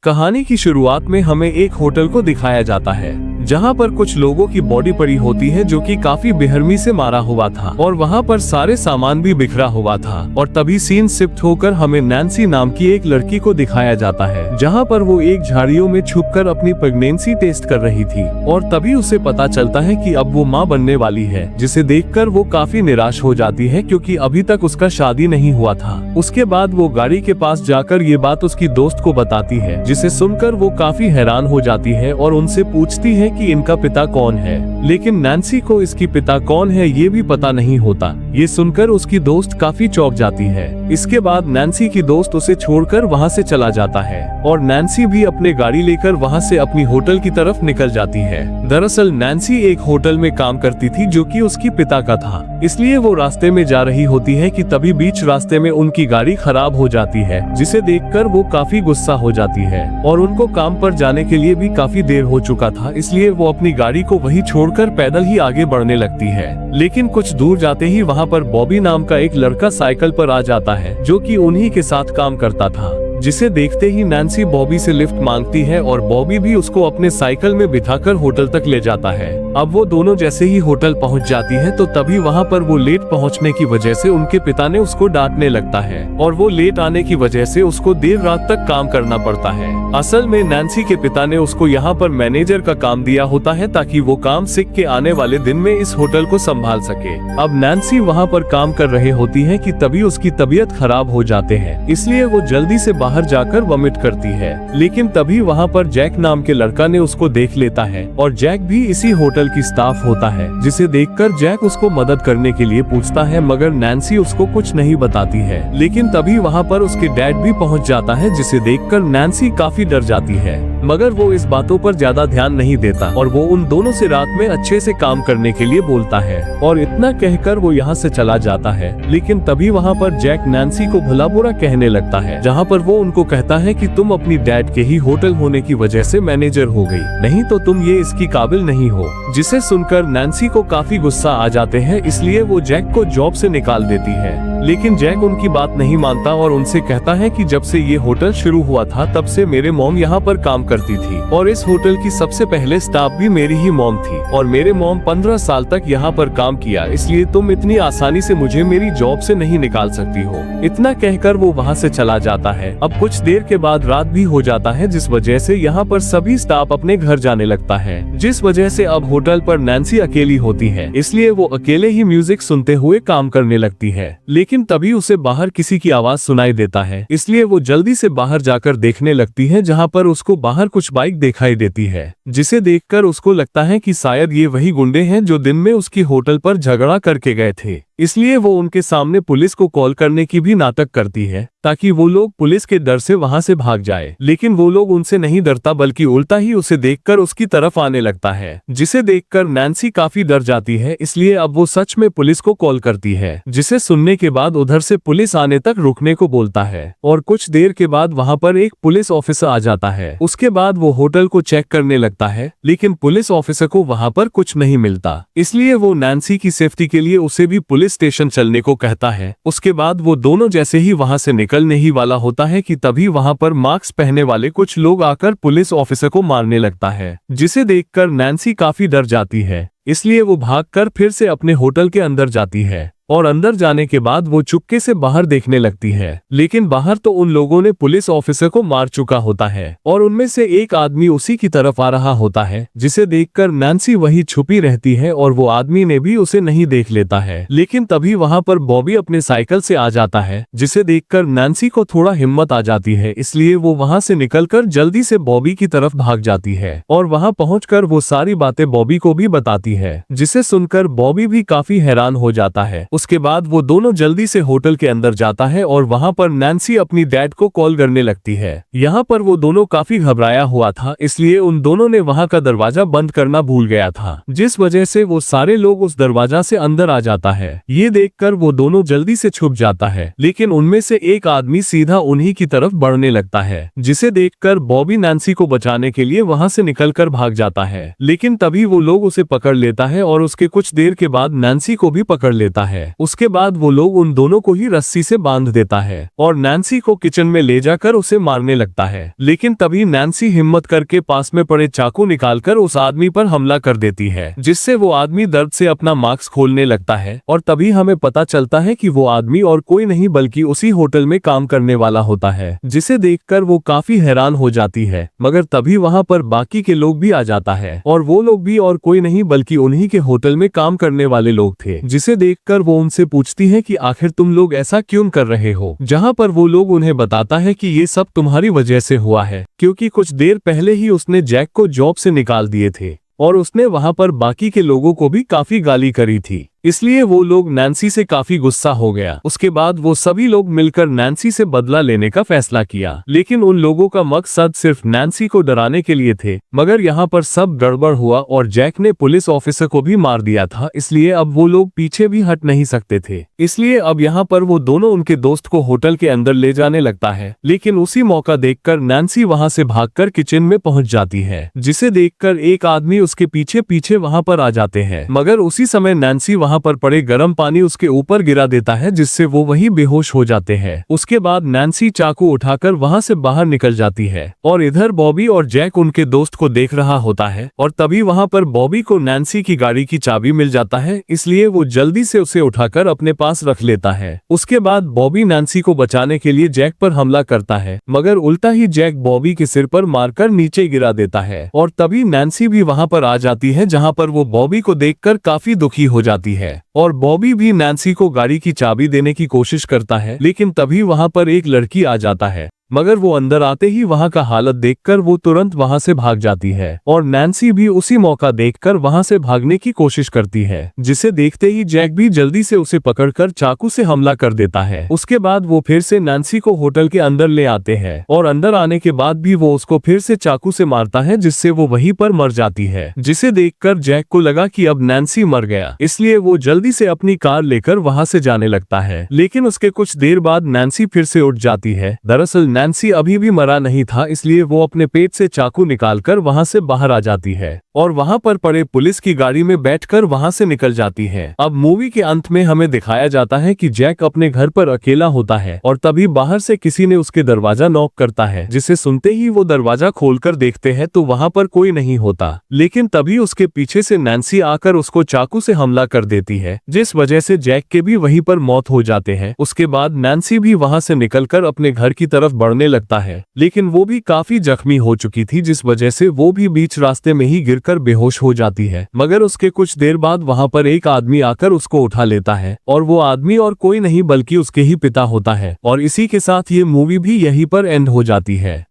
कहानी की शुरुआत में हमें एक होटल को दिखाया जाता है जहां पर कुछ लोगों की बॉडी पड़ी होती है जो कि काफी बेरहमी से मारा हुआ था और वहां पर सारे सामान भी बिखरा हुआ था। और तभी सीन शिफ्ट होकर हमें नैन्सी नाम की एक लड़की को दिखाया जाता है जहां पर वो एक झाड़ियों में छुपकर अपनी प्रेगनेंसी टेस्ट कर रही थी और तभी उसे पता चलता है कि अब वो माँ बनने वाली है, जिसे देखकर वो काफी निराश हो जाती है क्योंकि अभी तक उसका शादी नहीं हुआ था। उसके बाद वो गाड़ी के पास जाकर ये बात उसकी दोस्त को बताती है, जिसे सुनकर वो काफी हैरान हो जाती है और उनसे पूछती है कि इनका पिता कौन है। लेकिन नैन्सी को इसकी पिता कौन है ये भी पता नहीं होता। ये सुनकर उसकी दोस्त काफी चौंक जाती है। इसके बाद नैन्सी की दोस्त उसे छोड़कर वहां से चला जाता है और नैन्सी भी अपने गाड़ी लेकर वहां से अपनी होटल की तरफ निकल जाती है। दरअसल नैन्सी एक होटल में काम करती थी जो कि उसकी पिता का था, इसलिए वो रास्ते में जा रही होती है कि तभी बीच रास्ते में उनकी गाड़ी खराब हो जाती है, जिसे देखकर वो काफी गुस्सा हो जाती है और उनको काम पर जाने के लिए भी काफी देर हो चुका था, इसलिए वो अपनी गाड़ी को वहीं छोड़कर पैदल ही आगे बढ़ने लगती है। लेकिन कुछ दूर जाते ही वहाँ पर बॉबी नाम का एक लड़का साइकिल पर आ जाता है जो कि उन्हीं के साथ काम करता था, जिसे देखते ही नैन्सी बॉबी से लिफ्ट मांगती है और बॉबी भी उसको अपने साइकिल में बिठाकर होटल तक ले जाता है। अब वो दोनों जैसे ही होटल पहुंच जाती है तो तभी वहां पर वो लेट पहुंचने की वजह से उनके पिता ने उसको डांटने लगता है और वो लेट आने की वजह से उसको देर रात तक काम करना पड़ता है। असल में नैन्सी के पिता ने उसको यहाँ पर मैनेजर का काम दिया होता है ताकि वो काम सीख के आने वाले दिन में इस होटल को संभाल सके। अब नैन्सी वहाँ पर काम कर रहे होती है कि तभी उसकी तबीयत खराब हो जाते हैं, इसलिए वो जल्दी से बाहर जाकर वॉमिट करती है। लेकिन तभी वहाँ पर जैक नाम के लड़का ने उसको देख लेता है और जैक भी इसी होटल की स्टाफ होता है, जिसे देखकर जैक उसको मदद करने के लिए पूछता है, मगर नैन्सी उसको कुछ नहीं बताती है। लेकिन तभी वहाँ पर उसके डैड भी पहुँच जाता है, जिसे देखकर नैन्सी काफी डर जाती है, मगर वो इस बातों पर ज्यादा ध्यान नहीं देता और वो उन दोनों से रात में अच्छे से काम करने के लिए बोलता है और इतना कहकर वो यहाँ से चला जाता है। लेकिन तभी वहाँ पर जैक नैन्सी को भला बुरा कहने लगता है, जहाँ पर वो उनको कहता है कि तुम अपनी डैड के ही होटल होने की वजह से मैनेजर हो गई, नहीं तो तुम ये इसकी काबिल नहीं हो। जिसे सुनकर नैन्सी को काफी गुस्सा आ जाते हैं, इसलिए वो जैक को जॉब से निकाल देती है। लेकिन जैक उनकी बात नहीं मानता और उनसे कहता है कि जब से ये होटल शुरू हुआ था तब से मेरे मॉम यहाँ पर काम करती थी और इस होटल की सबसे पहले स्टाफ भी मेरी ही मॉम थी और मेरे मॉम 15 साल तक यहाँ पर काम किया, इसलिए तुम इतनी आसानी से मुझे मेरी जॉब से नहीं निकाल सकती हो। इतना कहकर वो वहाँ से चला जाता है। अब कुछ देर के बाद रात भी हो जाता है, जिस वजह से यहाँ पर सभी स्टाफ अपने घर जाने लगता है, जिस वजह से अब होटल पर नैन्सी अकेली होती है, इसलिए वो अकेले ही म्यूजिक सुनते हुए काम करने लगती है। लेकिन तभी उसे बाहर किसी की आवाज सुनाई देता है, इसलिए वो जल्दी से बाहर जाकर देखने लगती है, जहाँ पर उसको बाहर कुछ बाइक दिखाई देती है, जिसे देखकर उसको लगता है कि शायद ये वही गुंडे हैं जो दिन में उसकी होटल पर झगड़ा करके गए थे। इसलिए वो उनके सामने पुलिस को कॉल करने की भी नाटक करती है ताकि वो लोग पुलिस के डर से वहां से भाग जाए। लेकिन वो लोग उनसे नहीं डरता बल्कि उल्टा ही उसे देखकर उसकी तरफ आने लगता है, जिसे देखकर नैन्सी काफी डर जाती है। इसलिए अब वो सच में पुलिस को कॉल करती है, जिसे सुनने के बाद उधर से पुलिस आने तक रुकने को बोलता है और कुछ देर के बाद वहां पर एक पुलिस ऑफिसर आ जाता है। उसके बाद वो होटल को चेक करने लगता है, लेकिन पुलिस ऑफिसर को वहां पर कुछ नहीं मिलता, इसलिए वो नैन्सी की सेफ्टी के लिए उसे भी पुलिस स्टेशन चलने को कहता है। उसके बाद वो दोनों जैसे ही वहां से निकलने ही वाला होता है कि तभी वहां पर मास्क पहने वाले कुछ लोग आकर पुलिस ऑफिसर को मारने लगता है, जिसे देखकर नैन्सी काफी डर जाती है। इसलिए वो भागकर फिर से अपने होटल के अंदर जाती है और अंदर जाने के बाद वो चुपके से बाहर देखने लगती है। लेकिन बाहर तो उन लोगों ने पुलिस ऑफिसर को मार चुका होता है और उनमें से एक आदमी उसी की तरफ आ रहा होता है, जिसे देखकर नैन्सी वहीं छुपी रहती है और वो आदमी ने भी उसे नहीं देख लेता है। लेकिन तभी वहां पर बॉबी अपने साइकिल से आ जाता है, जिसे देखकर नैन्सी को थोड़ा हिम्मत आ जाती है, इसलिए वो वहां से निकलकर जल्दी से बॉबी की तरफ भाग जाती है और वहां पहुंचकर वो सारी बातें बॉबी को भी बताती है, जिसे सुनकर बॉबी भी काफी हैरान हो जाता है। उसके बाद वो दोनों जल्दी से होटल के अंदर जाता है और वहां पर नैन्सी अपनी डैड को कॉल करने लगती है। यहाँ पर वो दोनों काफी घबराया हुआ था, इसलिए उन दोनों ने वहां का दरवाजा बंद करना भूल गया था, जिस वजह से वो सारे लोग उस दरवाजा से अंदर आ जाता है। ये देखकर वो दोनों जल्दी से छुप जाता है, लेकिन उनमें से एक आदमी सीधा उन्हीं की तरफ बढ़ने लगता है, जिसे देखकर बॉबी नैन्सी को बचाने के लिए वहां से निकलकर भाग जाता है। लेकिन तभी वो लोग उसे पकड़ लेता है और उसके कुछ देर के बाद नैन्सी को भी पकड़ लेता है। है। उसके बाद वो लोग उन दोनों को ही रस्सी से बांध देता है और नैन्सी को किचन में ले जाकर उसे मारने लगता है। लेकिन तभी नैन्सी हिम्मत करके पास में पड़े चाकू निकालकर उस आदमी पर हमला कर देती है, जिससे वो आदमी दर्द से अपना मास्क खोलने लगता है। और तभी हमें पता चलता है कि वो आदमी और कोई नहीं बल्कि उसी होटल में काम करने वाला होता है, जिसे देखकर वो काफी हैरान हो जाती है। मगर तभी वहाँ पर बाकी के लोग भी आ जाता है और वो लोग भी और कोई नहीं बल्कि उन्हीं के होटल में काम करने वाले लोग थे, जिसे देखकर वो उनसे पूछती है कि आखिर तुम लोग ऐसा क्यों कर रहे हो। जहाँ पर वो लोग उन्हें बताता है कि ये सब तुम्हारी वजह से हुआ है, क्योंकि कुछ देर पहले ही उसने जैक को जॉब से निकाल दिए थे और उसने वहाँ पर बाकी के लोगों को भी काफी गाली करी थी। इसलिए वो लोग नैन्सी से काफी गुस्सा हो गया। उसके बाद वो सभी लोग मिलकर नैन्सी से बदला लेने का फैसला किया, लेकिन उन लोगों का मकसद सिर्फ नैन्सी को डराने के लिए थे। मगर यहाँ पर सब गड़बड़ हुआ और जैक ने पुलिस ऑफिसर को भी मार दिया था, इसलिए अब वो लोग पीछे भी हट नहीं सकते थे। इसलिए अब यहाँ पर वो दोनों उनके दोस्त को होटल के अंदर ले जाने लगता है, लेकिन उसी मौका देखकर नैन्सी वहाँ से भागकर किचन में पहुँच जाती है, जिसे देखकर एक आदमी उसके पीछे पीछे वहाँ पर आ जाते हैं। मगर उसी समय नैन्सी वहाँ पर पड़े गर्म पानी उसके ऊपर गिरा देता है, जिससे वो वहीं बेहोश हो जाते हैं। उसके बाद नैन्सी चाकू उठाकर वहाँ से बाहर निकल जाती है और इधर बॉबी और जैक उनके दोस्त को देख रहा होता है। और तभी वहाँ पर बॉबी को नैन्सी की गाड़ी की चाबी मिल जाता है, इसलिए वो जल्दी से उसे उठाकर अपने पास रख लेता है। उसके बाद बॉबी नैन्सी को बचाने के लिए जैक पर हमला करता है, मगर उल्टा ही जैक बॉबी के सिर पर मारकर नीचे गिरा देता है। और तभी नैन्सी भी वहाँ पर आ जाती है, जहाँ पर वो बॉबी को देखकर काफी दुखी हो जाती है और बॉबी भी नैन्सी को गाड़ी की चाबी देने की कोशिश करता है। लेकिन तभी वहाँ पर एक लड़की आ जाता है, मगर वो अंदर आते ही वहाँ का हालत देखकर वो तुरंत वहाँ से भाग जाती है और नैन्सी भी उसी मौका देखकर वहाँ से भागने की कोशिश करती है, जिसे देखते ही जैक भी जल्दी से उसे पकड़कर चाकू से हमला कर देता है। उसके बाद वो फिर से नैन्सी को होटल के अंदर ले आते हैं और अंदर आने के बाद भी वो उसको फिर से चाकू से मारता है, जिससे वो वहीं पर मर जाती है, जिसे देखकर जैक को लगा कि अब नैन्सी मर गया, इसलिए वो जल्दी से अपनी कार लेकर वहाँ से जाने लगता है। लेकिन उसके कुछ देर बाद नैन्सी फिर से उठ जाती है। दरअसल नैन्सी अभी भी मरा नहीं था, इसलिए वो अपने पेट से चाकू निकालकर वहां से बाहर आ जाती है और वहां पर पड़े पुलिस की गाड़ी में बैठकर वहां से निकल जाती है। अब मूवी के अंत में हमें दिखाया जाता है कि जैक अपने घर पर अकेला होता है और तभी बाहर से किसी ने उसके दरवाजा नॉक करता है, जिसे सुनते ही वो दरवाजा खोलकर देखते हैं तो वहां पर कोई नहीं होता। लेकिन तभी उसके पीछे से नैन्सी आकर उसको चाकू से हमला कर देती है, जिस वजह से जैक के भी वहीं पर मौत हो जाते हैं। उसके बाद नैन्सी भी वहां से निकलकर अपने घर की तरफ बढ़ने लगता है, लेकिन वो भी काफी जख्मी हो चुकी थी, जिस वजह से वो भी बीच रास्ते में ही गिरकर बेहोश हो जाती है। मगर उसके कुछ देर बाद वहां पर एक आदमी आकर उसको उठा लेता है और वो आदमी और कोई नहीं बल्कि उसके ही पिता होता है। और इसी के साथ ये मूवी भी यहीं पर एंड हो जाती है।